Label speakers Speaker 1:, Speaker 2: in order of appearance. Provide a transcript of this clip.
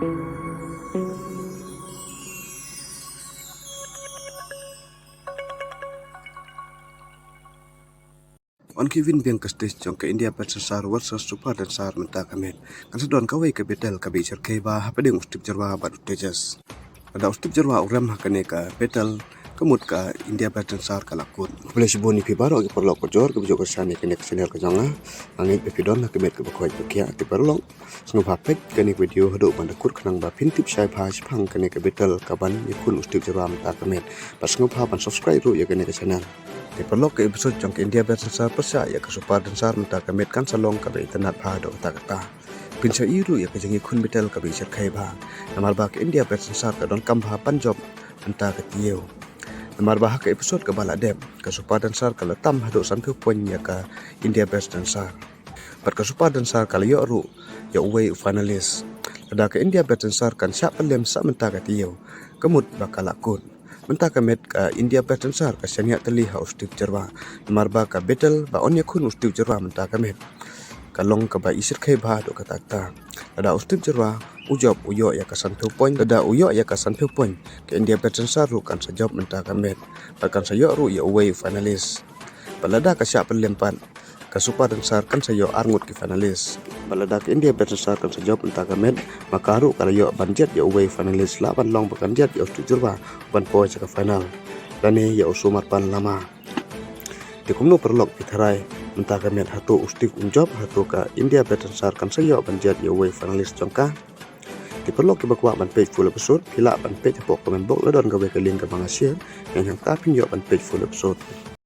Speaker 1: On Kevin Biang Kastis jong ke India Patsar versus Super dan Sar mentah kamen. Kan sedon kawai ke betel ka bicar keba hapadeng ustip jarwa bat tejas. Ada ustip jarwa uram hakane ka betel kemut ka India Patsar kalakut. Boleh siboni pi baro ke perlo ko jor ke bijo kesane kene kesenel ke jonga. Angit be pidon ke met ke bakwai ke kia ti perlo. Snu hapet kene video hado bandakur kenang ba pintip sai pha sipang kene ke betel kaban yakun ustip jarwa mentah kamen. Pas ngupha ban subscribe ru ya kene ke channel. Di perlo ke episode jong ke India Patsar persa ya ke Super dan Sar mentah kamet kan salong ka be internet pha do kata. Pinsa iru ya ke jengi kun betel ka be cer kai ba. Namar ba ke India Patsar ka don kam ba panjob mentah ke tieu. Namar bah ke episode ke bala dem ke Super dan Sar kala tam hado sampai poin ya ke India dan Sar. Pat ke Super dan Sar kala yo ru ya uwe finalis. Ada ke India dan Sar kan syak pelem sak mentah ke tieu. Kemut bakal lakun. Mentah kamet ke India dan Sar ke senya teli ha ustip jerwa. Namar bah ke betel ba on yakun ustip jerwa mentah kamet. Kalong ke ba isir kai ba do kata ta. Ada ustip jerwa ujob uyo ya ke sampai poin. Ada uyo ya ke sampai poin. Ke India dan Sar ru kan sajob mentah kamet. Bahkan sayo ru ya uwe finalis. Balada ke syak pelempan. Ke Super dan Sar kan sayo arngut ke finalis. Balada ke India dan Sar kan sajob mentah kamet. Maka ru kalau yo banjet ya uwe finalis la ban long bakan jet ya ustip jerwa ban poin ke final. Dan ya usumar pan lama. Di kumno perlok pitharai mentah kamet hatu ustip unjob hatu ka India dan Sar kan sayo banjet ya uwe finalis jongka. Di perlok ke bakwa ban page full episode pila ban page pok komen bok ladon gawe ke link ke bang share yang tapin yo ban page full episode.